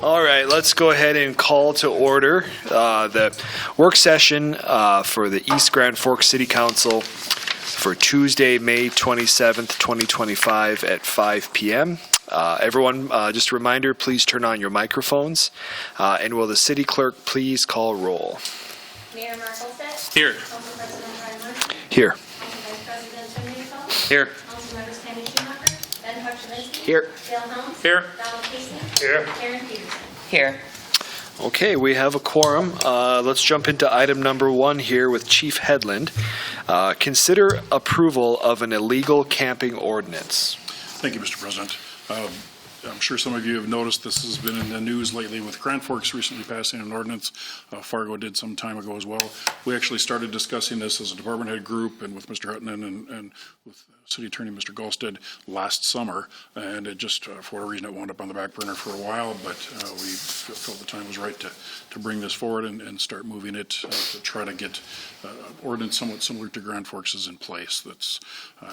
All right, let's go ahead and call to order the work session for the East Grand Forks City Council for Tuesday, May 27th, 2025 at 5 p.m. Everyone, just a reminder, please turn on your microphones. And will the city clerk please call roll? Mayor Markleset? Here. Council President Reimer? Here. Council Vice President Midco? Here. Council Members Tammy Schumacher? Ben Huttunen? Here. Dale Helms? Here. Donald Casey? Here. Karen Peterson? Here. Okay, we have a quorum. Let's jump into item number 1 here with Chief Hedlund. Consider approval of an illegal camping ordinance. Thank you, Mr. President. I'm sure some of you have noticed this has been in the news lately with Grand Forks recently passing an ordinance. Fargo did some time ago as well. We actually started discussing this as a department head group and with Mr. Huttunen and with City Attorney Mr. Golstead last summer, and it just, for whatever reason, it wound up on the back burner for a while, but we felt the time was right to bring this forward and start moving it to try to get ordinance somewhat similar to Grand Forks is in place. That's,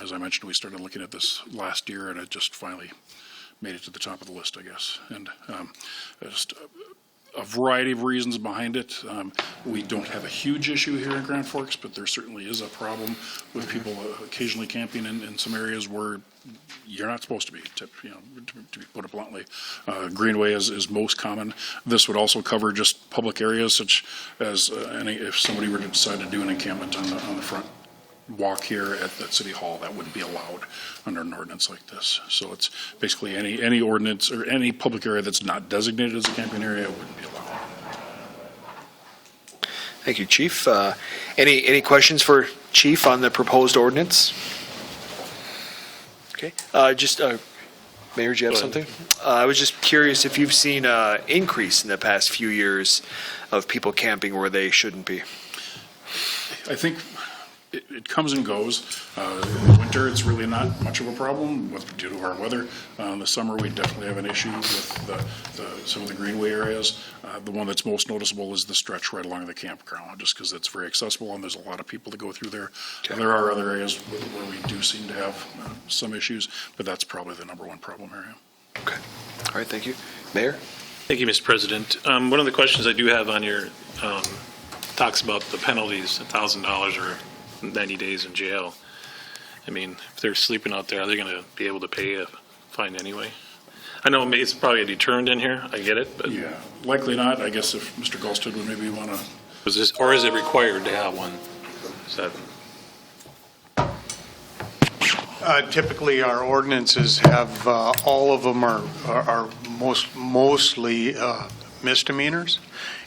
as I mentioned, we started looking at this last year, and it just finally made it to the top of the list, I guess. And just a variety of reasons behind it. We don't have a huge issue here in Grand Forks, but there certainly is a problem with people occasionally camping in some areas where you're not supposed to be, to put it bluntly. Greenway is most common. This would also cover just public areas such as if somebody were to decide to do an encampment on the front walk here at City Hall, that wouldn't be allowed under an ordinance like this. So it's basically any ordinance or any public area that's not designated as a camping area wouldn't be allowed. Thank you, Chief. Any questions for Chief on the proposed ordinance? Okay. Mayor, do you have something? I was just curious if you've seen an increase in the past few years of people camping where they shouldn't be. I think it comes and goes. In the winter, it's really not much of a problem due to our weather. In the summer, we definitely have an issue with some of the greenway areas. The one that's most noticeable is the stretch right along the campground, just because it's very accessible and there's a lot of people that go through there. Okay. And there are other areas where we do seem to have some issues, but that's probably the number one problem area. Okay. All right. Thank you. Mayor? Thank you, Mr. President. One of the questions I do have on your talks about the penalties, $1,000 or 90 days in jail. I mean, if they're sleeping out there, are they going to be able to pay a fine anyway? I know it's probably a deterrent in here. I get it. But yeah, likely not. I guess if Mr. Golstead would maybe want to. Or is it required to have one? Is that? Typically, our ordinances have all of them are mostly misdemeanors.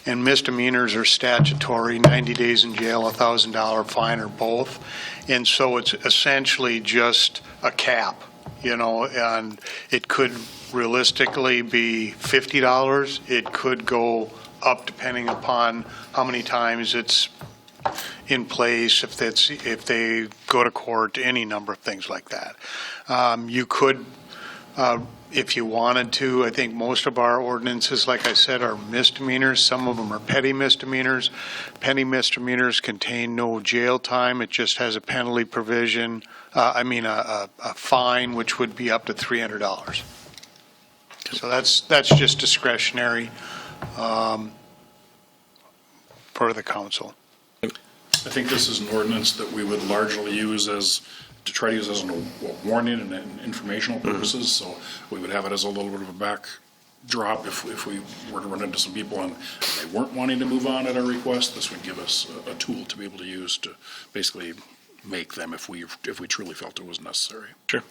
And misdemeanors are statutory, 90 days in jail, $1,000 fine, or both. And so it's essentially just a cap, and it could realistically be $50. It could go up depending upon how many times it's in place, if they go to court, any number of things like that. You could, if you wanted to. I think most of our ordinances, like I said, are misdemeanors. Some of them are petty misdemeanors. Petty misdemeanors contain no jail time. It just has a penalty provision. A fine, which would be up to $300. So that's just discretionary for the council. I think this is an ordinance that we would largely use to try to use as a warning and informational purposes. So we would have it as a little bit of a backdrop if we were to run into some people and they weren't wanting to move on at our request. This would give us a tool to be able to use to basically make them if we truly felt it was necessary. Sure.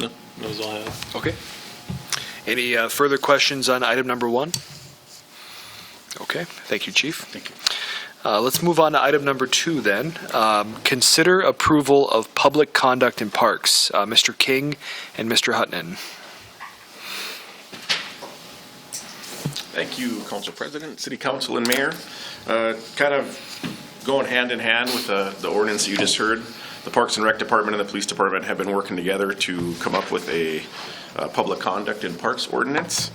No, that was all I have. Okay. Any further questions on item number 1? Okay. Thank you, Chief. Thank you. Let's move on to item number 2 then. Consider approval of public conduct in parks. Mr. King and Mr. Huttunen. Thank you, Council President, City Council, and Mayor. Kind of going hand in hand with the ordinance you just heard, the Parks and Rec Department and the Police Department have been working together to come up with a public conduct in parks ordinance.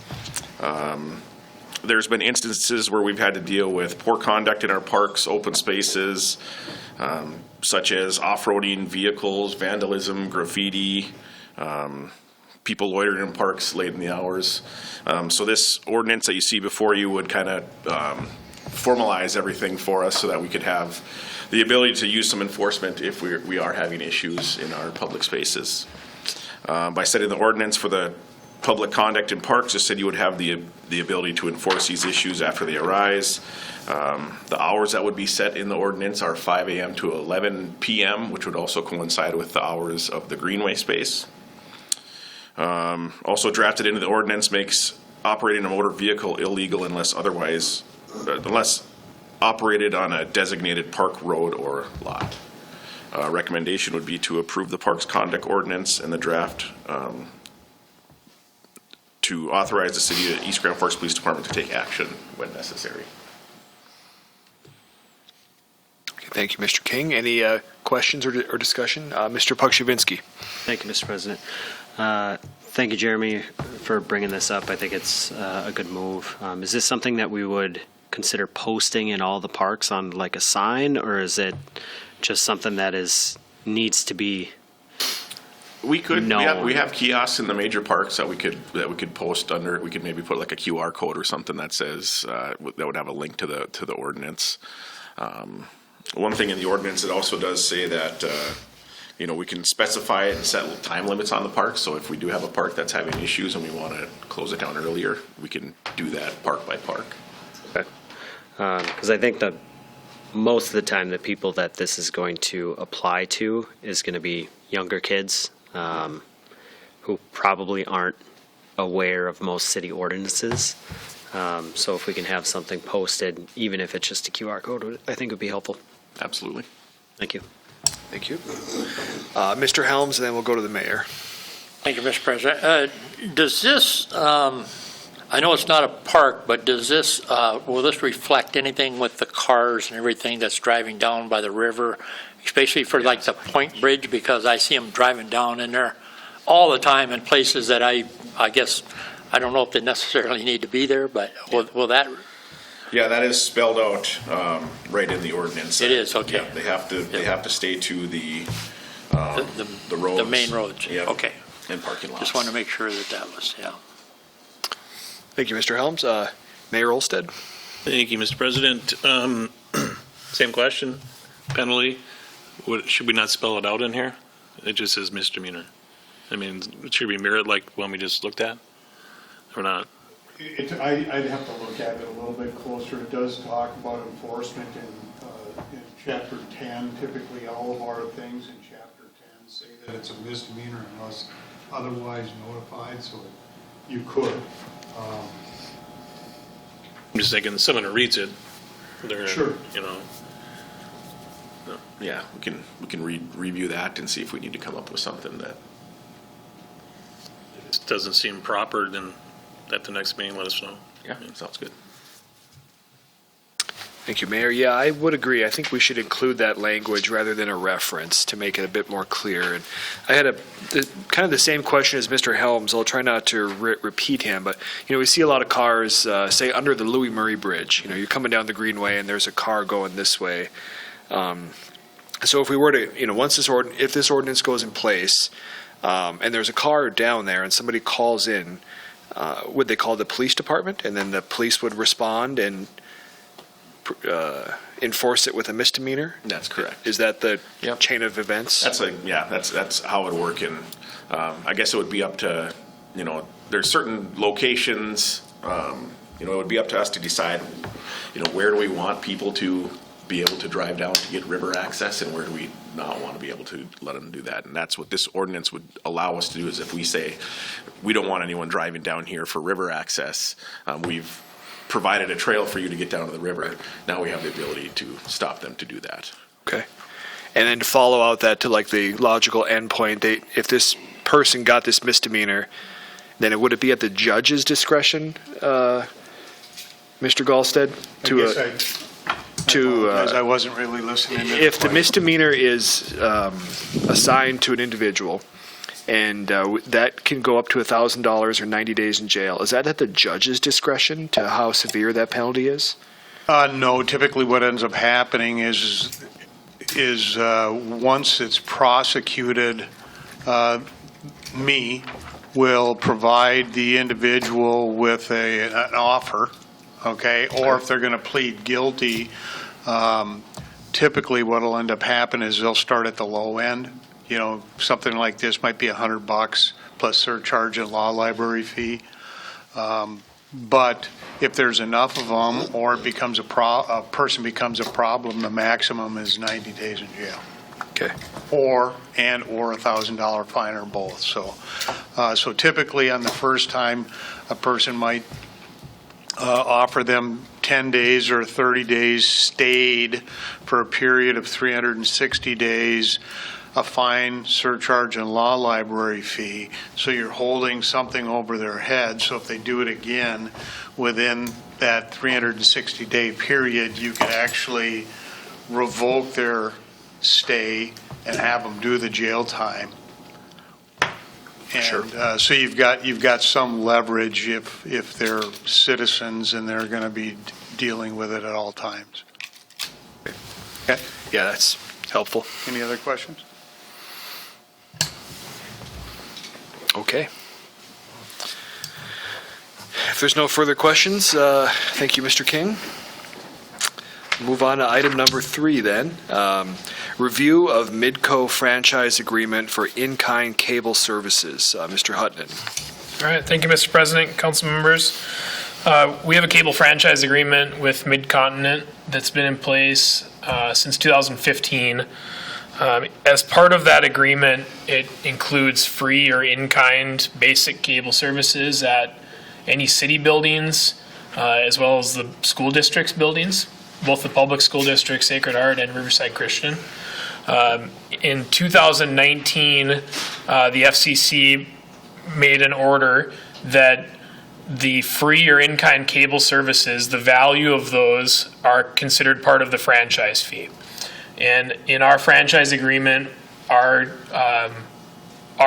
There's been instances where we've had to deal with poor conduct in our parks, open spaces, such as off-roading vehicles, vandalism, graffiti, people loitering in parks late in the hours. So this ordinance that you see before you would kind of formalize everything for us so that we could have the ability to use some enforcement if we are having issues in our public spaces. By setting the ordinance for the public conduct in parks, the city would have the ability to enforce these issues after they arise. The hours that would be set in the ordinance are 5 a.m. to 11 p.m., which would also coincide with the hours of the greenway space. Also drafted into the ordinance makes operating a motor vehicle illegal unless operated on a designated park road or lot. Recommendation would be to approve the parks conduct ordinance and the draft to authorize the city of East Grand Forks Police Department to take action when necessary. Okay, thank you, Mr. King. Any questions or discussion? Mr. Pukshavinsky. Thank you, Mr. President. Thank you, Jeremy, for bringing this up. I think it's a good move. Is this something that we would consider posting in all the parks on like a sign, or is it just something that needs to be? We could. No. We have kiosks in the major parks that we could post under. We could maybe put like a QR code or something that says that would have a link to the ordinance. One thing in the ordinance, it also does say that we can specify it and set time limits on the park. So if we do have a park that's having issues and we want to close it down earlier, we can do that park by park. Okay. Because I think that most of the time the people that this is going to apply to is going to be younger kids who probably aren't aware of most city ordinances. So if we can have something posted, even if it's just a QR code, I think would be helpful. Absolutely. Thank you. Thank you. Mr. Helms, and then we'll go to the mayor. Thank you, Mr. President. Does this, I know it's not a park, but does this, will this reflect anything with the cars and everything that's driving down by the river, especially for like the Point Bridge, because I see them driving down in there all the time in places that I guess, I don't know if they necessarily need to be there, but will that? Yeah, that is spelled out right in the ordinance. It is, okay. Yeah, they have to stay to the roads. The main roads, Yeah. okay. And parking lots. Just wanted to make sure that was, yeah. Thank you, Mr. Helms. Mayor Olsted. Thank you, Mr. President. Same question. Penalty. Should we not spell it out in here? It just says misdemeanor. I mean, it should be mirrored like one we just looked at, or not? I'd have to look at it a little bit closer. It does talk about enforcement in Chapter 10. Typically, all of our things in Chapter 10 say that it's a misdemeanor unless otherwise notified, so you could. I'm just thinking someone who reads it, they're Sure. Yeah, we can review that and see if we need to come up with something that. If it doesn't seem proper, then at the next meeting, let us know. Yeah, sounds good. Thank you, Mayor. Yeah, I would agree. I think we should include that language rather than a reference to make it a bit more clear. And I had kind of the same question as Mr. Helms. I'll try not to repeat him, but we see a lot of cars, say under the Louis Murray Bridge. You're coming down the Greenway and there's a car going this way. So if we were to, if this ordinance goes in place, and there's a car down there and somebody calls in, would they call the police department and then the police would respond and enforce it with a misdemeanor? That's correct. Is that the Yep. chain of events? That's how it would work. And I guess it would be up to, there's certain locations, it would be up to us to decide, where do we want people to be able to drive down to get river access, and where do we not want to be able to let them do that. And that's what this ordinance would allow us to do, is if we say we don't want anyone driving down here for river access, we've provided a trail for you to get down to the river. Now we have the ability to stop them to do that. Okay. And then to follow out that to like the logical endpoint, if this person got this misdemeanor, then would it be at the judge's discretion, Mr. Gallstead? As I wasn't really listening. If the misdemeanor is assigned to an individual, and that can go up to $1,000 or 90 days in jail, is that at the judge's discretion to how severe that penalty is? No, typically what ends up happening is once it's prosecuted, me will provide the individual with an offer, okay? Or if they're going to plead guilty, typically what'll end up happening is they'll start at the low end. You know, something like this might be $100 plus surcharge and law library fee. But if there's enough of them, or it becomes a person becomes a problem, the maximum is 90 days in jail. Okay. Or $1,000 fine, or both. So typically on the first time, a person might offer them 10 days or 30 days stayed for a period of 360 days, a fine, surcharge, and law library fee. So you're holding something over their head. So if they do it again within that 360-day period, you can actually revoke their stay and have them do the jail time. And Sure. So you've got some leverage if they're citizens and they're going to be dealing with it at all times. Okay. Yeah, that's helpful. Any other questions? Okay. If there's no further questions, thank you, Mr. King. Move on to item number 3 then. Review of Midco franchise agreement for in-kind cable services. Mr. Huttunen. All right, thank you, Mr. President, council members. We have a cable franchise agreement with Mid-Continent that's been in place since 2015. As part of that agreement, it includes free or in-kind basic cable services at any city buildings, as well as the school district's buildings, both the public school district, Sacred Heart, and Riverside Christian. In 2019, the FCC made an order that the free or in-kind cable services, the value of those are considered part of the franchise fee. And in our franchise agreement, our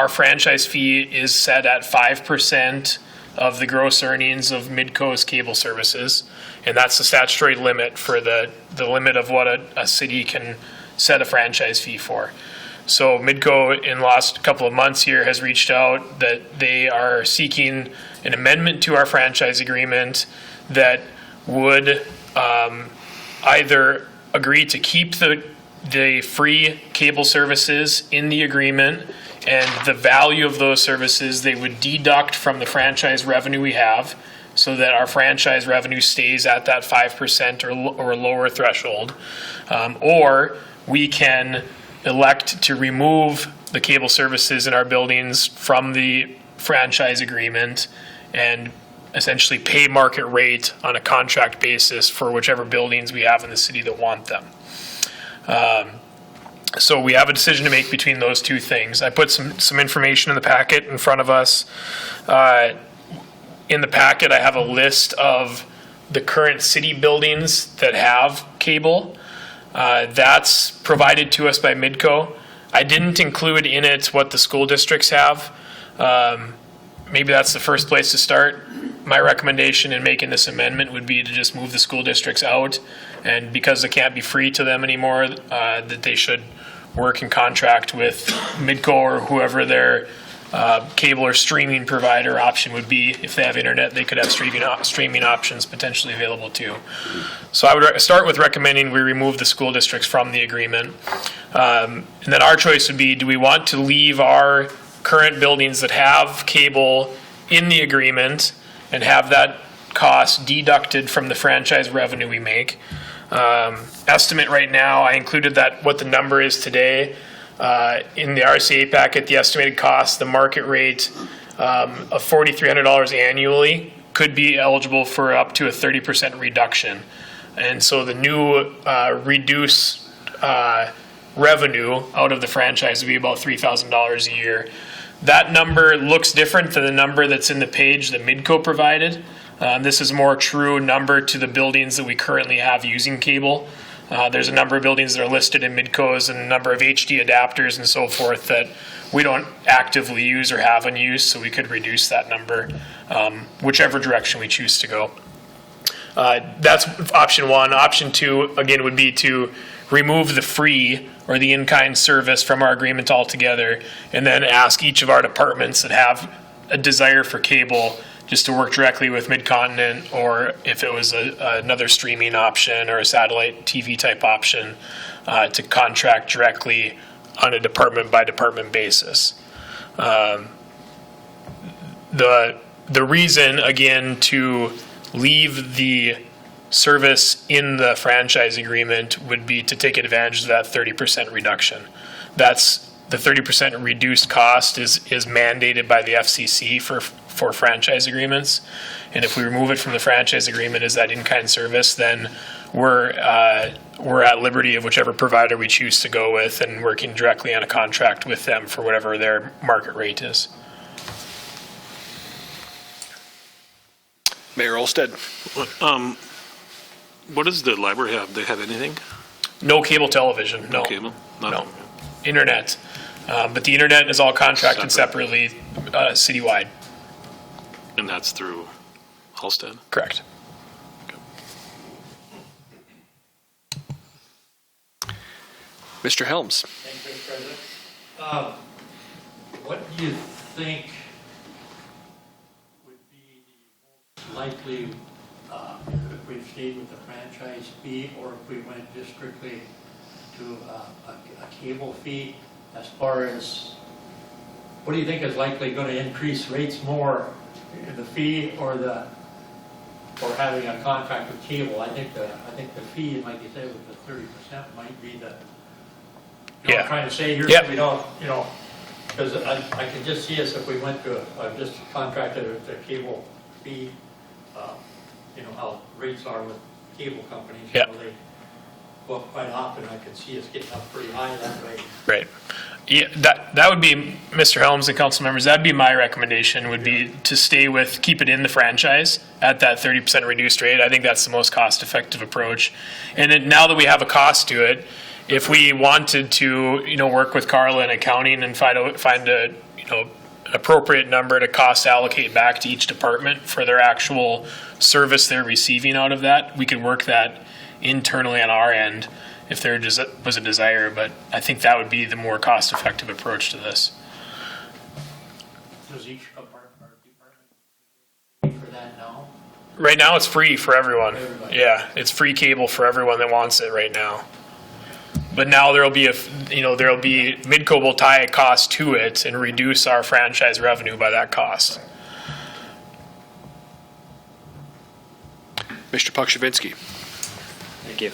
franchise fee is set at 5% of the gross earnings of Midco's cable services. And that's the statutory limit for the limit of what a city can set a franchise fee for. So Midco, in the last couple of months here, has reached out that they are seeking an amendment to our franchise agreement that would either agree to keep the free cable services in the agreement, and the value of those services they would deduct from the franchise revenue we have, so that our franchise revenue stays at that 5% or lower threshold, or we can elect to remove the cable services in our buildings from the franchise agreement and essentially pay market rate on a contract basis for whichever buildings we have in the city that want them. So we have a decision to make between those two things. I put some information in the packet in front of us. In the packet, I have a list of the current city buildings that have cable. That's provided to us by Midco. I didn't include in it what the school districts have. Maybe that's the first place to start. My recommendation in making this amendment would be to just move the school districts out, and because it can't be free to them anymore, that they should work in contract with Midco or whoever their cable or streaming provider option would be. If they have internet, they could have streaming options potentially available too. So I would start with recommending we remove the school districts from the agreement. And then our choice would be, do we want to leave our current buildings that have cable in the agreement and have that cost deducted from the franchise revenue we make? Estimate right now, I included that what the number is today. In the RCA packet, the estimated cost, the market rate of $4,300 annually could be eligible for up to a 30% reduction. And so the new reduced revenue out of the franchise would be about $3,000 a year. That number looks different than the number that's in the page that Midco provided. This is a more true number to the buildings that we currently have using cable. There's a number of buildings that are listed in Midco's and a number of HD adapters and so forth that we don't actively use or have in use, so we could reduce that number, whichever direction we choose to go. That's option one. Option two, again, would be to remove the free or the in-kind service from our agreement altogether, and then ask each of our departments that have a desire for cable, just to work directly with Midcontinent, or if it was another streaming option or a satellite TV type option, to contract directly on a department by department basis. The reason, again, to leave the service in the franchise agreement would be to take advantage of that 30% reduction. That's the 30% reduced cost is mandated by the FCC for franchise agreements. And if we remove it from the franchise agreement as that in-kind service, then we're at liberty of whichever provider we choose to go with and working directly on a contract with them for whatever their market rate is. Mayor Olsted. What does the library have? They have anything? No cable television, no. No cable? No. Internet. But the internet is all contracted separately, citywide. And that's through Halstead? Correct. Mr. Helms. Thank you, Mr. President. What do you think would be the most likely, if we stayed with the franchise fee, or if we went just strictly to a cable fee, as far as, what do you think is likely going to increase rates more, the fee or having a contract with cable? I think the fee, like you said, with the 30% might be the, you know, Yeah. I'm trying to say here, Yep. we don't, you know, because I can just see us if we went to just contracted with the cable fee, you know, how rates are with cable companies. Yep. You know, they go up quite often. I could see us getting up pretty high that way. Right. Yeah, that would be, Mr. Helms and council members, that'd be my recommendation, would be to stay with, keep it in the franchise at that 30% reduced rate. I think that's the most cost-effective approach. And then now that we have a cost to it, if we wanted to, you know, work with Carla in accounting and find a, you know, appropriate number to cost allocate back to each department for their actual service they're receiving out of that, we could work that internally on our end if there was a desire, but I think that would be the more cost-effective approach to this. Does each department pay for that now? Right now, it's free for everyone. Everybody. Yeah, it's free cable for everyone that wants it right now. But now there'll be Midco will tie a cost to it and reduce our franchise revenue by that cost. Mr. Pukshavinsky. Thank you.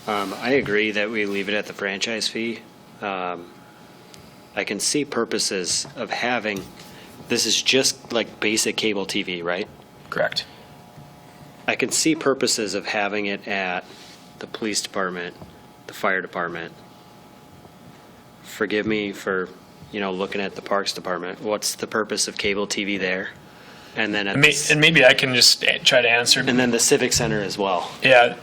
I agree that we leave it at the franchise fee. I can see purposes of having, this is just like basic cable TV, right? Correct. I can see purposes of having it at the police department, the fire department. Forgive me for, you know, looking at the parks department. What's the purpose of cable TV there? And then at And maybe I can just try to answer. and then the civic center as well. Yeah,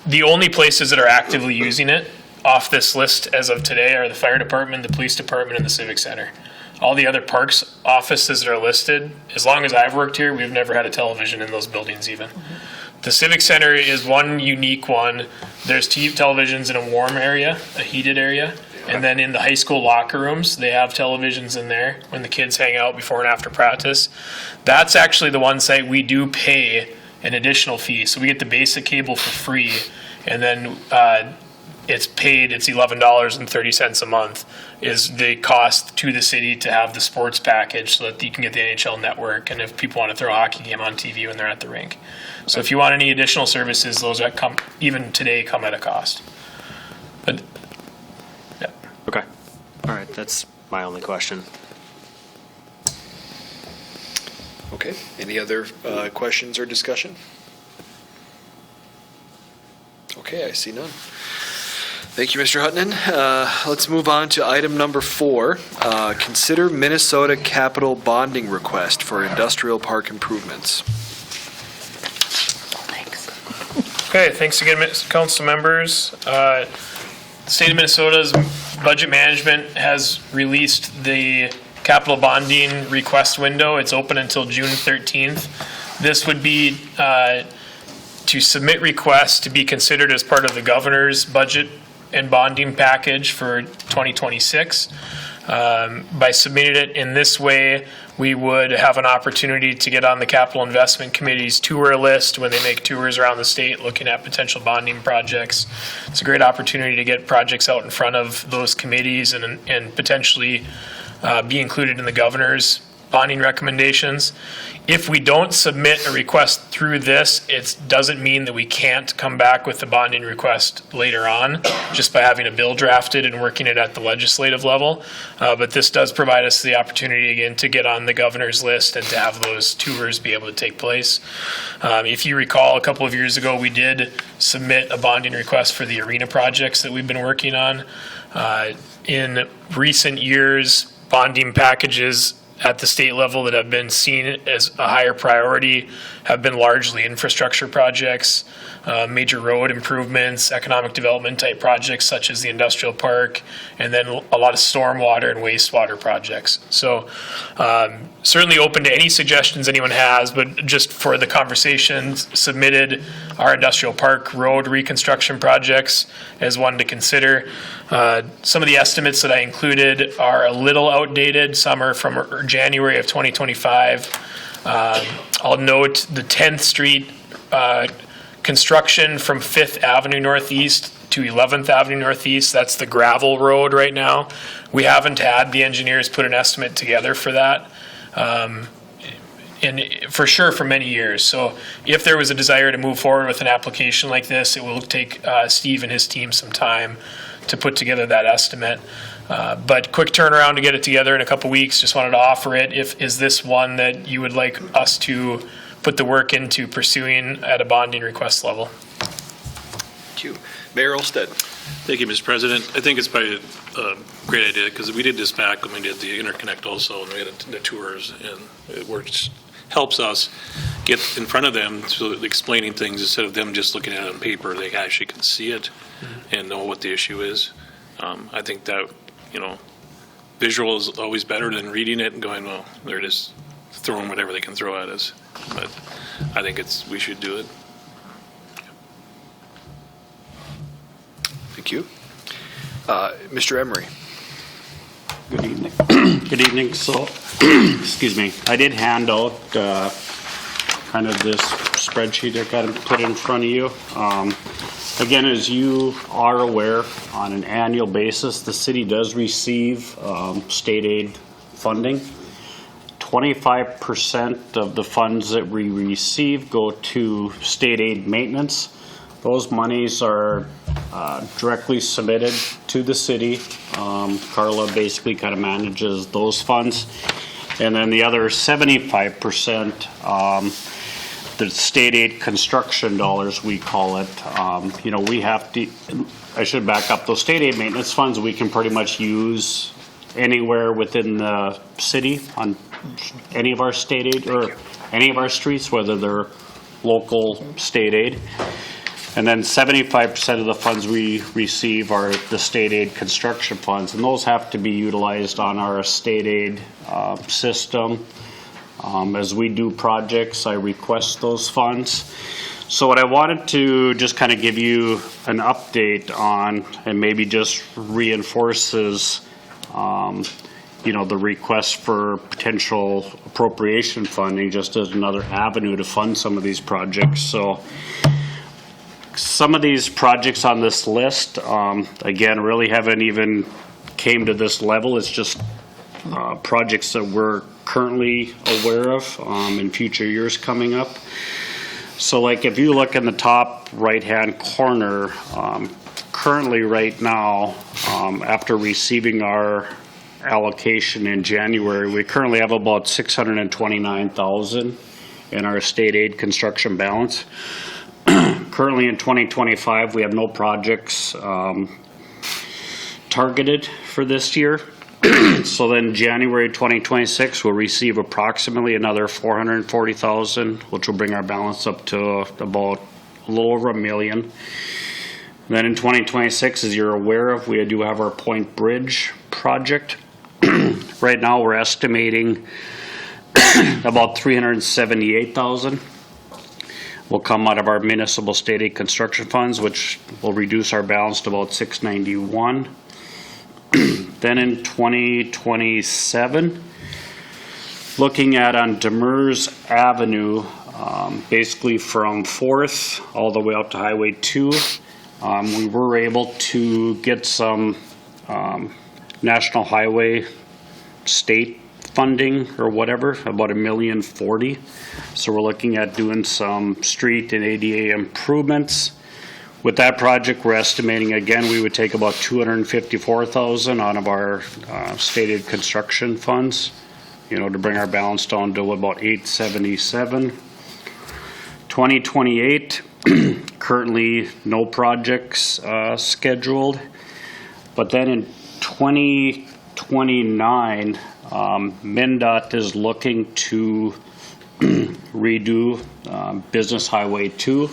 the only places that are actively using it off this list as of today are the fire department, the police department, and the civic center. All the other parks offices that are listed, as long as I've worked here, we've never had a television in those buildings even. The civic center is one unique one. There's televisions in a warm area, a heated area. And then in the high school locker rooms, they have televisions in there when the kids hang out before and after practice. That's actually the one site we do pay an additional fee. So we get the basic cable for free, and then it's $11.30 a month is the cost to the city to have the sports package so that you can get the NHL network, and if people want to throw a hockey game on TV when they're at the rink. So if you want any additional services, those that come, even today, come at a cost. But, yeah. Okay. All right, that's my only question. Okay. Any other questions or discussion? Okay, I see none. Thank you, Mr. Huttunen. Let's move on to item number 4. Consider Minnesota capital bonding request for industrial park improvements. Okay, thanks again, council members. The state of Minnesota's budget management has released the capital bonding request window. It's open until June 13th. This would be to submit requests to be considered as part of the governor's budget and bonding package for 2026. By submitting it in this way, we would have an opportunity to get on the Capital Investment Committee's tour list when they make tours around the state looking at potential bonding projects. It's a great opportunity to get projects out in front of those committees and potentially be included in the governor's bonding recommendations. If we don't submit a request through this, it doesn't mean that we can't come back with the bonding request later on, just by having a bill drafted and working it at the legislative level. But this does provide us the opportunity again to get on the governor's list and to have those tours be able to take place. If you recall, a couple of years ago, we did submit a bonding request for the arena projects that we've been working on. In recent years, bonding packages at the state level that have been seen as a higher priority have been largely infrastructure projects, major road improvements, economic development type projects such as the industrial park, and then a lot of stormwater and wastewater projects. So certainly open to any suggestions anyone has, but just for the conversation, submitted our industrial park road reconstruction projects as one to consider. Some of the estimates that I included are a little outdated. Some are from January of 2025. I'll note the 10th Street construction from 5th Avenue Northeast to 11th Avenue Northeast. That's the gravel road right now. We haven't had the engineers put an estimate together for that. And for sure for many years. So if there was a desire to move forward with an application like this, it will take Steve and his team some time to put together that estimate. But quick turnaround to get it together in a couple weeks. Just wanted to offer it. Is this one that you would like us to put the work into pursuing at a bonding request level? Thank you. Mayor Olstead. Thank you, Mr. President. I think it's probably a great idea because we did this back when we did the interconnect also, and we had the tours, and it works, helps us get in front of them, so explaining things instead of them just looking at it on paper. They actually can see it and know what the issue is. I think that, visual is always better than reading it and going, well, they're just throwing whatever they can throw at us. But I think we should do it. Thank you. Mr. Emery. Good evening. Good evening. So, excuse me, I did hand out kind of this spreadsheet I got to put in front of you. Again, as you are aware, on an annual basis, the city does receive state aid funding. 25% of the funds that we receive go to state aid maintenance. Those monies are directly submitted to the city. Carla basically kind of manages those funds. And then the other 75%, the state aid construction dollars, we call it, we have to, I should back up, those state aid maintenance funds we can pretty much use anywhere within the city on any of our state aid or any of our streets, whether they're local state aid. And then 75% of the funds we receive are the state aid construction funds, and those have to be utilized on our state aid system. As we do projects, I request those funds. So what I wanted to just kind of give you an update on, and maybe just reinforces, the request for potential appropriation funding just as another avenue to fund some of these projects. So some of these projects on this list, again, really haven't even came to this level. It's just projects that we're currently aware of in future years coming up. So like if you look in the top right-hand corner, currently right now, after receiving our allocation in January, we currently have about $629,000 in our state aid construction balance. Currently in 2025, we have no projects targeted for this year. So then January 2026, we'll receive approximately another $440,000, which will bring our balance up to about a little over $1 million. Then in 2026, as you're aware of, we do have our Point Bridge project. Right now, we're estimating about $378,000 will come out of our municipal state aid construction funds, which will reduce our balance to about $691,000. Then in 2027, looking at on Demers Avenue, basically from 4th all the way out to Highway 2. We were able to get some National Highway state funding or whatever, about $1,040,000. So we're looking at doing some street and ADA improvements. With that project, we're estimating, again, we would take about $254,000 out of our stated construction funds, to bring our balance down to about $877. 2028, currently no projects scheduled. But then in 2029, MnDOT is looking to redo Business Highway 2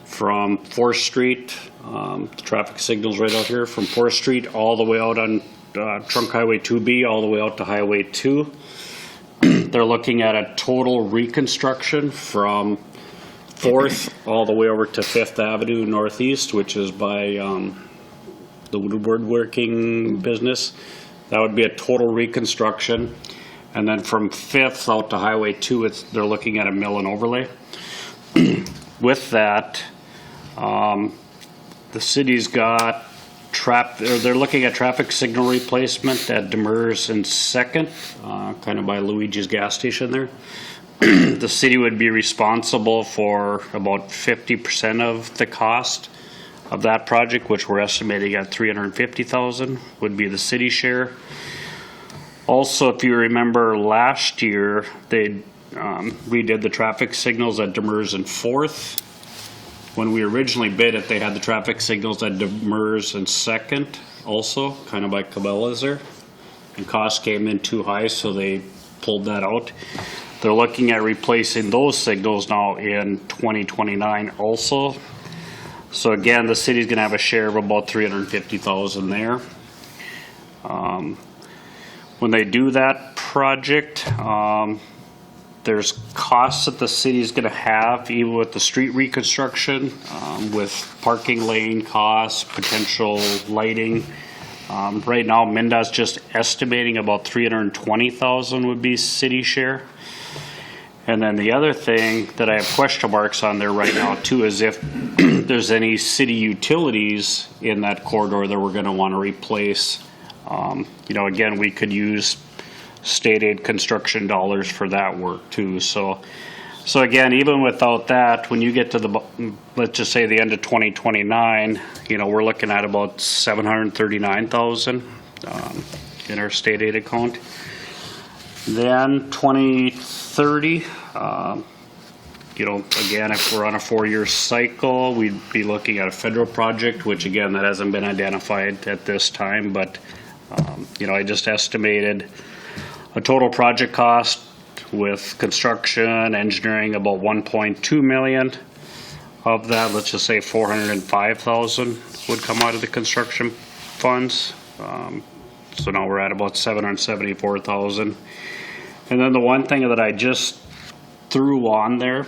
from 4th Street, the traffic signals right out here, from 4th Street all the way out on Trunk Highway 2B, all the way out to Highway 2. They're looking at a total reconstruction from 4th all the way over to 5th Avenue Northeast, which is by the woodworking business. That would be a total reconstruction. And then from 5th out to Highway 2, they're looking at a mill and overlay. With that, the city's got they're looking at traffic signal replacement at Demers and 2nd, kind of by Luigi's gas station there. The city would be responsible for about 50% of the cost of that project, which we're estimating at $350,000 would be the city share. Also, if you remember last year, they redid the traffic signals at Demers and 4th. When we originally bid it, they had the traffic signals at Demers and 2nd also, kind of by Cabela's there. And cost came in too high, so they pulled that out. They're looking at replacing those signals now in 2029 also. So again, the city's gonna have a share of about $350,000 there. When they do that project, there's costs that the city's gonna have, even with the street reconstruction, with parking lane costs, potential lighting. Right now, MnDOT's just estimating about $320,000 would be city share. And then the other thing that I have question marks on there right now too is if there's any city utilities in that corridor that we're gonna wanna replace. Again, we could use state aid construction dollars for that work too. So again, even without that, when you get to let's just say the end of 2029, we're looking at about $739,000 in our state aid account. Then 2030, again, if we're on a 4-year cycle, we'd be looking at a federal project, which again, that hasn't been identified at this time, but I just estimated a total project cost with construction, engineering, about $1.2 million. Of that, let's just say $405,000 would come out of the construction funds. So now we're at about $774,000. And then the one thing that I just threw on there,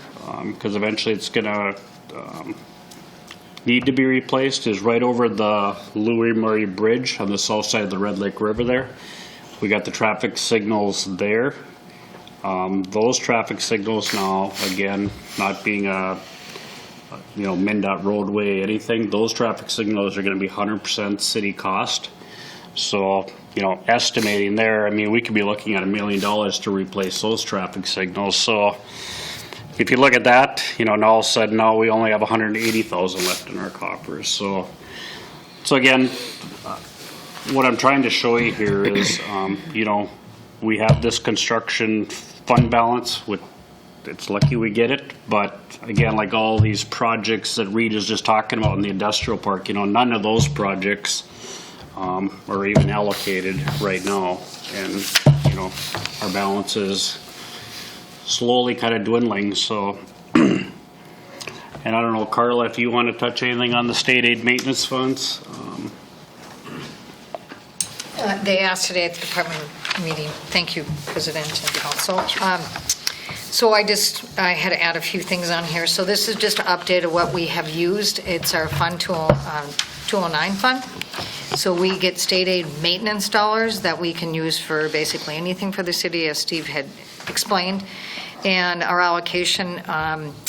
because eventually it's gonna need to be replaced, is right over the Louis Murray Bridge on the south side of the Red Lake River there. We got the traffic signals there. Those traffic signals now, again, not being a MnDOT roadway, anything, those traffic signals are going to be 100% city cost. So, estimating there, we could be looking at $1 million to replace those traffic signals. So if you look at that, now all of a sudden now we only have $180,000 left in our coffers. So again, what I'm trying to show you here is, we have this construction fund balance. It's lucky we get it, but again, like all these projects that Reid is just talking about in the industrial park, none of those projects are even allocated right now, and our balance is slowly kind of dwindling. So, and I don't know, Carla, if you want to touch anything on the state aid maintenance funds. They asked today at the department meeting. Thank you, President and Council. So I had to add a few things on here. So this is just an update of what we have used. It's our Fund 209 fund. So we get state aid maintenance dollars that we can use for basically anything for the city, as Steve had explained. And our allocation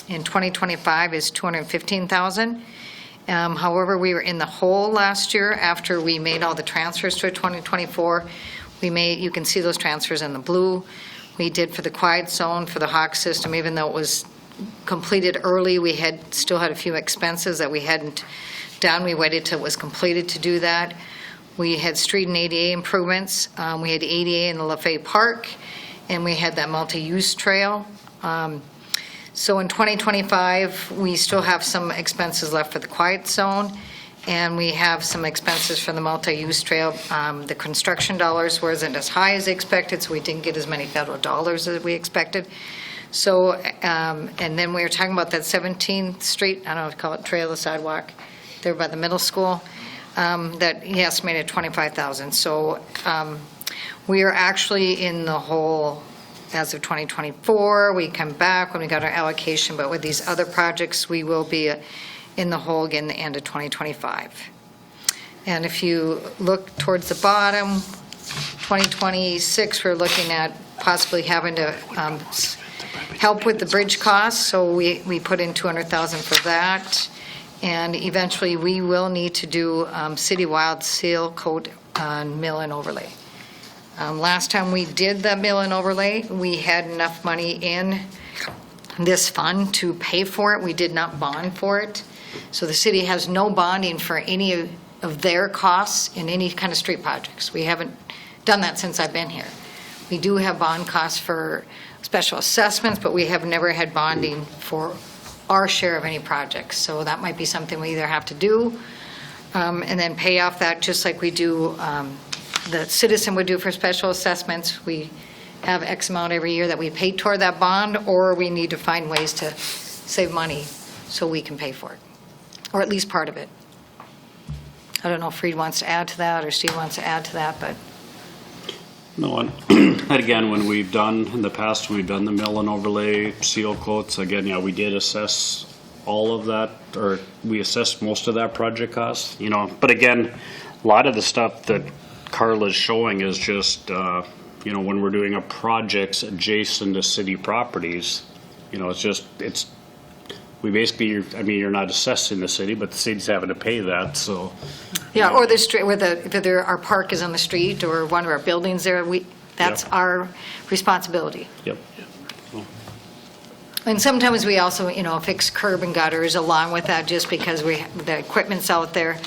in 2025 is $215,000. However, we were in the hole last year after we made all the transfers to 2024. You can see those transfers in the blue. We did for the quiet zone, for the Hawk system, even though it was completed early, we still had a few expenses that we hadn't done. We waited till it was completed to do that. We had street and ADA improvements. We had ADA in the LaFay Park, and we had that multi-use trail. So in 2025, we still have some expenses left for the quiet zone, and we have some expenses for the multi-use trail. The construction dollars wasn't as high as expected, so we didn't get as many federal dollars as we expected. So, and then we were talking about that 17th Street, I don't know what to call it, trail, the sidewalk, there by the middle school, that he estimated $25,000. So we are actually in the hole as of 2024. We come back when we got our allocation, but with these other projects, we will be in the hole again the end of 2025. And if you look towards the bottom, 2026, we're looking at possibly having to help with the bridge costs, so we put in $200,000 for that. And eventually, we will need to do citywide seal coat on mill and overlay. Last time we did the mill and overlay, we had enough money in this fund to pay for it. We did not bond for it. So the city has no bonding for any of their costs in any kind of street projects. We haven't done that since I've been here. We do have bond costs for special assessments, but we have never had bonding for our share of any projects. So that might be something we either have to do and then pay off that just like we do, the citizen would do for special assessments. We have X amount every year that we pay toward that bond, or we need to find ways to save money so we can pay for it, or at least part of it. I don't know if Reid wants to add to that or Steve wants to add to that, but. No, and again, when we've done, in the past, when we've done the mill and overlay seal coats, again, yeah, we did assess all of that, or we assessed most of that project cost, but again, a lot of the stuff that Carla's showing is just, when we're doing a projects adjacent to city properties, we basically, you're not assessing the city, but the city's having to pay that, so. Yeah, or the street, if our park is on the street or one of our buildings there, that's our responsibility. Yep. And sometimes we also, fix curb and gutters along with that just because the equipment's out there.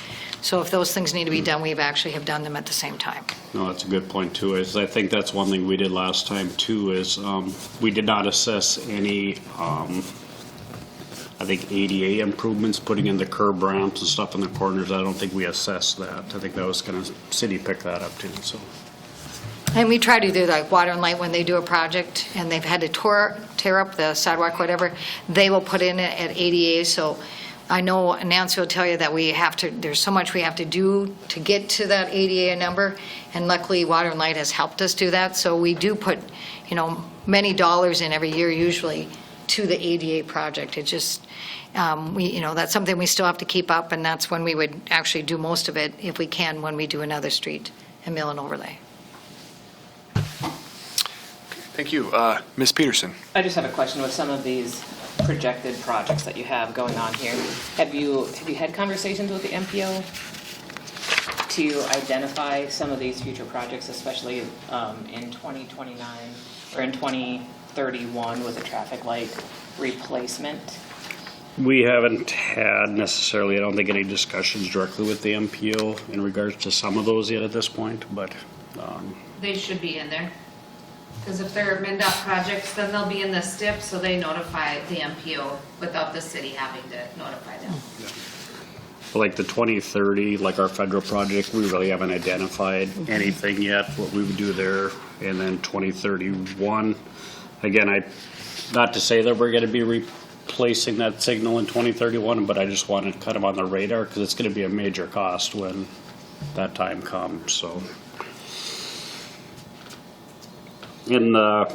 So if those things need to be done, we actually have done them at the same time. No, that's a good point too. I think that's one thing we did last time too, is we did not assess any, I think ADA improvements, putting in the curb ramps and stuff in the corners. I don't think we assessed that. I think that was going to, city pick that up too, so. And we try to do like Water and Light when they do a project and they've had to tear up the sidewalk, whatever, they will put in it at ADA. So I know Nancy will tell you that there's so much we have to do to get to that ADA number. And luckily Water and Light has helped us do that. So we do put, many dollars in every year usually to the ADA project. It just, that's something we still have to keep up, and that's when we would actually do most of it, if we can, when we do another street and mill and overlay. Thank you. Ms. Peterson. I just have a question with some of these projected projects that you have going on here. Have you had conversations with the MPO to identify some of these future projects, especially in 2029 or in 2031 with a traffic light replacement? We haven't had necessarily, I don't think, any discussions directly with the MPO in regards to some of those yet at this point, but. They should be in there. Because if they're MnDOT projects, then they'll be in the STIP, so they notify the MPO without the city having to notify them. Like the 2030, like our federal project, we really haven't identified anything yet, what we would do there. And then 2031, again, not to say that we're going to be replacing that signal in 2031, but I just want it kind of on the radar because it's going to be a major cost when that time comes, so. In the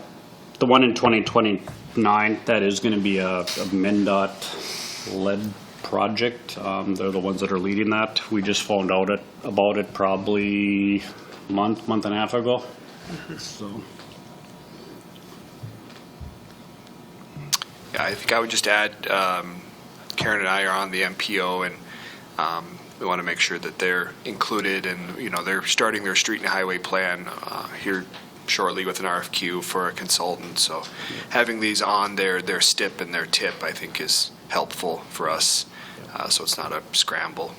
one in 2029, that is going to be a MnDOT-led project. They're the ones that are leading that. We just found out about it probably month and a half ago. So. I think I would just add, Karen and I are on the MPO, and we want to make sure that they're included, and, you know, they're starting their street and highway plan here shortly with an RFQ for a consultant. So having these on their STIP and their TIP, I think, is helpful for us, so it's not a scramble.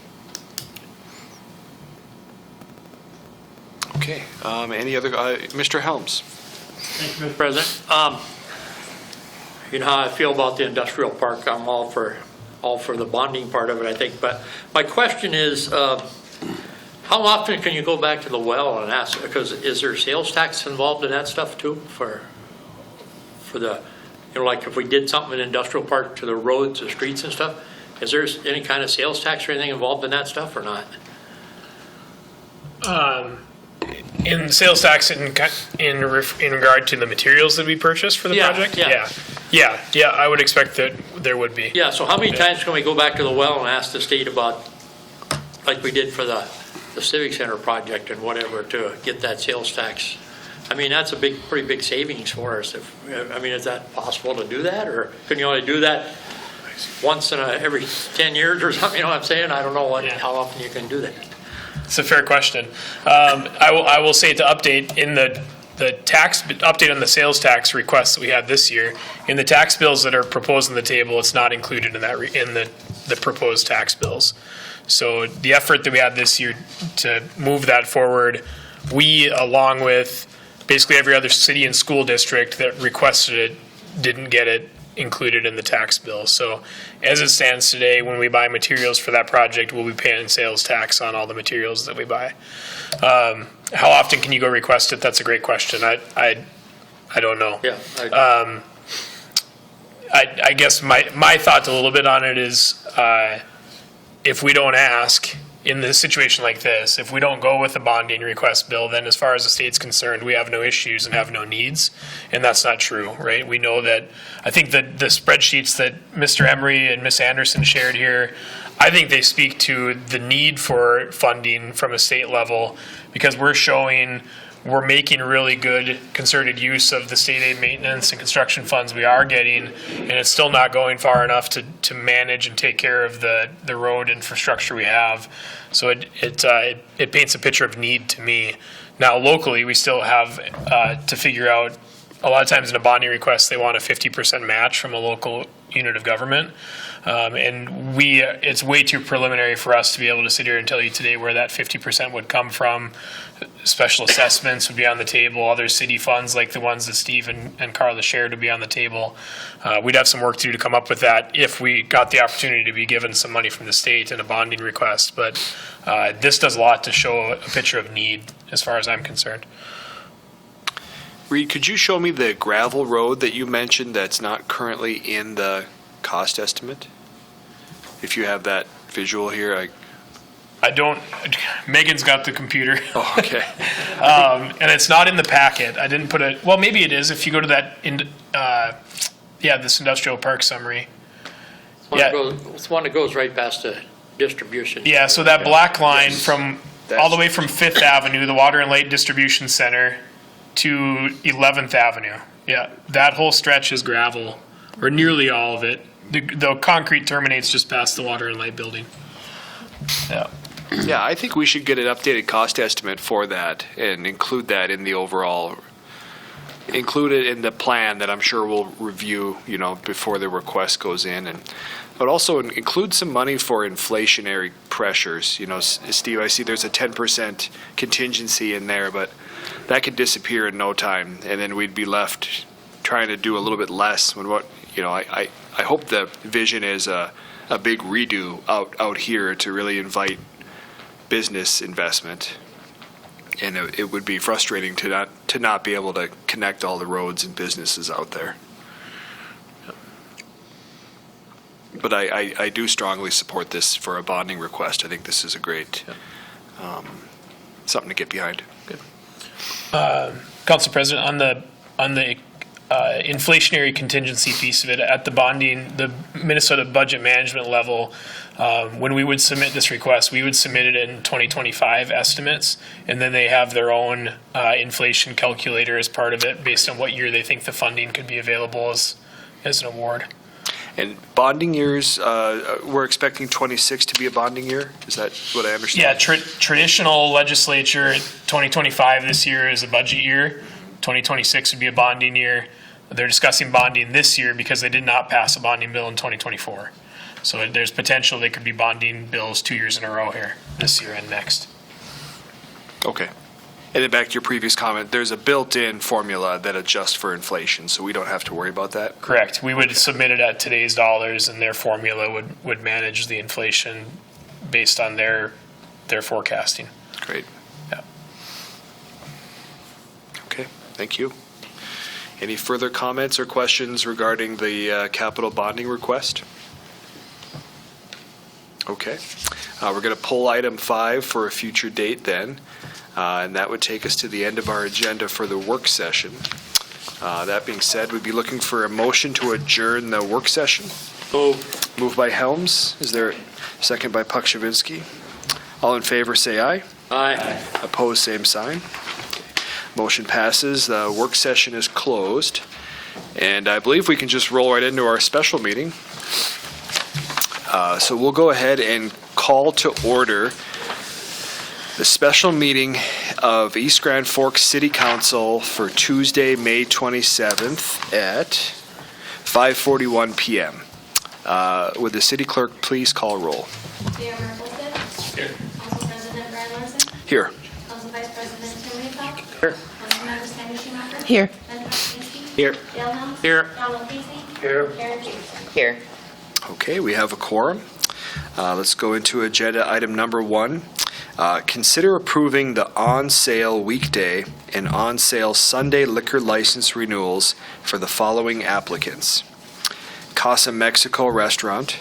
Okay, any other, Mr. Helms? Thank you, Mr. President. You know how I feel about the industrial park. I'm all for the bonding part of it, I think. But my question is, how often can you go back to the well and ask? Because is there sales tax involved in that stuff too? For the, you know, like if we did something in industrial park to the roads, the streets and stuff, is there any kind of sales tax or anything involved in that stuff or not? In sales tax in regard to the materials that we purchased for the project? Yeah, I would expect that there would be. Yeah, so how many times can we go back to the well and ask the state about, like we did for the Civic Center project and whatever, to get that sales tax? I mean, that's a pretty big savings for us. I mean, is that possible to do that, or can you only do that once in every 10 years or something? You know what I'm saying? I don't know how often you can do that. It's a fair question. I will say to update in the tax update on the sales tax requests that we had this year, in the tax bills that are proposed on the table, it's not included in that in the proposed tax bills. So the effort that we had this year to move that forward, we, along with basically every other city and school district that requested it, didn't get it included in the tax bill. So as it stands today, when we buy materials for that project, we'll be paying sales tax on all the materials that we buy. How often can you go request it? That's a great question. I don't know. Yeah. I guess my thought a little bit on it is, if we don't ask in this situation like this, if we don't go with the bonding request bill, then as far as the state's concerned, we have no issues and have no needs. And that's not true, right? We know that, I think that the spreadsheets that Mr. Emery and Ms. Anderson shared here, I think they speak to the need for funding from a state level, because we're making really good concerted use of the state aid maintenance and construction funds we are getting, and it's still not going far enough to manage and take care of the road infrastructure we have. So it paints a picture of need to me. Now locally, we still have to figure out, a lot of times in a bonding request, they want a 50% match from a local unit of government. And it's way too preliminary for us to be able to sit here and tell you today where that 50% would come from. Special assessments would be on the table. Other city funds, like the ones that Steve and Carla shared, would be on the table. We'd have some work to do to come up with that if we got the opportunity to be given some money from the state in a bonding request. But this does a lot to show a picture of need as far as I'm concerned. Reid, could you show me the gravel road that you mentioned that's not currently in the cost estimate? If you have that visual here, I don't. Megan's got the computer. Oh, okay. And it's not in the packet. I didn't put it. Well, maybe it is if you go to that. This industrial park summary. It's one that goes right past the distribution. Yeah. So that black line from all the way from 5th Avenue, the Water and Light Distribution Center, to 11th Avenue. Yeah, that whole stretch is gravel, or nearly all of it. The concrete terminates just past the Water and Light building. Yeah. Yeah, I think we should get an updated cost estimate for that and include that in the overall, include it in the plan that I'm sure we'll review, before the request goes in. But also include some money for inflationary pressures. Steve, I see there's a 10% contingency in there, but that could disappear in no time, and then we'd be left trying to do a little bit less when I hope the vision is a big redo out here to really invite business investment, and it would be frustrating to not be able to connect all the roads and businesses out there. But I do strongly support this for a bonding request. I think this is a great something to get behind. Good. Council President, on the inflationary contingency piece of it, at the bonding, the Minnesota budget management level, when we would submit this request, we would submit it in 2025 estimates, and then they have their own inflation calculator as part of it based on what year they think the funding could be available as an award. And bonding years, we're expecting 26 to be a bonding year? Is that what I understand? Yeah, traditional legislature, 2025 this year is a budget year. 2026 would be a bonding year. They're discussing bonding this year because they did not pass a bonding bill in 2024. So there's potential they could be bonding bills 2 years in a row here, this year and next. Okay. And then back to your previous comment, there's a built-in formula that adjusts for inflation, so we don't have to worry about that? Correct. We would submit it at today's dollars, and their formula would manage the inflation based on their forecasting. Great. Yeah. Okay, thank you. Any further comments or questions regarding the capital bonding request? Okay. We're going to pull item 5 for a future date then, and that would take us to the end of our agenda for the work session. That being said, we'd be looking for a motion to adjourn the work session. Moved by Helms. Is there a second by Pukshavinsky? All in favor, say aye. Aye. Opposed, same sign. Motion passes. The work session is closed. And I believe we can just roll right into our special meeting. So we'll go ahead and call to order the special meeting of East Grand Forks City Council for Tuesday, May 27th at 5:41 p.m. Would the city clerk please call roll? Mayor Murphy? Here. Council President Brian Larson? Here. Council Vice President Tim Riefel? Here. Councilmember Sandy Schumacher? Here. Ben Huttunen? Here. Dale Helms? Here. Donald Casey? Here. Karen Peterson? Here. Okay, we have a quorum. Let's go into agenda item number 1. Consider approving the on-sale weekday and on-sale Sunday liquor license renewals for the following applicants: Casa Mexico Restaurant,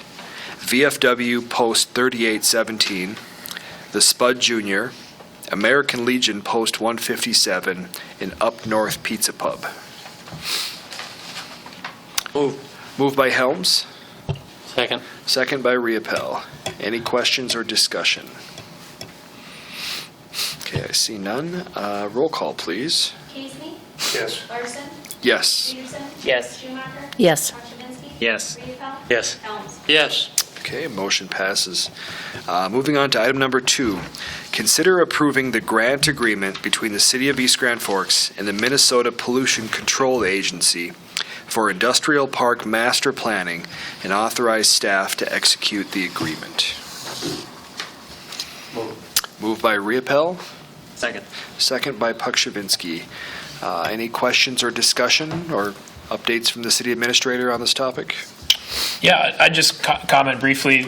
VFW Post 3817, The Spud Jr., American Legion Post 157, and Up North Pizza Pub. Moved by Helms. Second. Second by Riepel. Any questions or discussion? Okay, I see none. Roll call, please. Casey? Yes. Larson? Yes. Peterson? Yes. Schumacher? Yes. Pukshavinsky? Yes. Riefel? Yes. Helms? Yes. Okay, motion passes. Moving on to item number 2. Consider approving the grant agreement between the City of East Grand Forks and the Minnesota Pollution Control Agency for Industrial Park Master Planning and authorize staff to execute the agreement. Moved by Riepel, Second. second by Pukshavinsky. Any questions or discussion or updates from the city administrator on this topic? Yeah, I just comment briefly.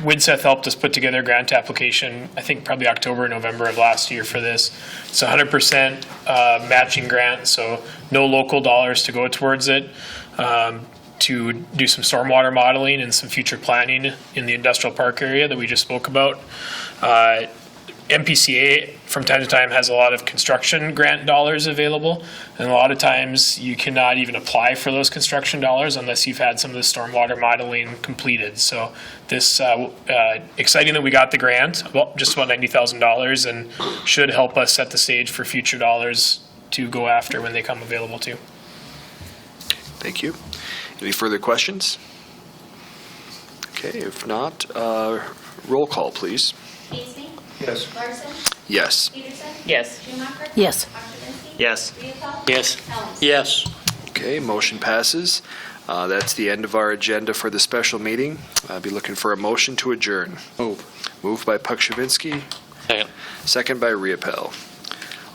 WIDSETH helped us put together a grant application, I think probably October, November of last year for this. It's a 100% matching grant, so no local dollars to go towards it, to do some stormwater modeling and some future planning in the industrial park area that we just spoke about. MPCA from time to time has a lot of construction grant dollars available, and a lot of times you cannot even apply for those construction dollars unless you've had some of the stormwater modeling completed. So this exciting that we got the grant, well, just about $90,000, and should help us set the stage for future dollars to go after when they come available too. Thank you. Any further questions? Okay, if not, roll call, please. Casey? Yes. Larson? Yes. Peterson? Yes. Schumacher? Yes. Pukshavinsky? Yes. Riefel? Yes. Helms? Yes. Okay, motion passes. That's the end of our agenda for the special meeting. I'll be looking for a motion to adjourn. Moved by Pukshavinsky, Second. second by Riepel.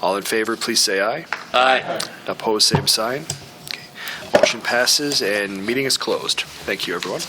All in favor, please say aye. Aye. Opposed, same sign. Okay. Motion passes and meeting is closed. Thank you, everyone.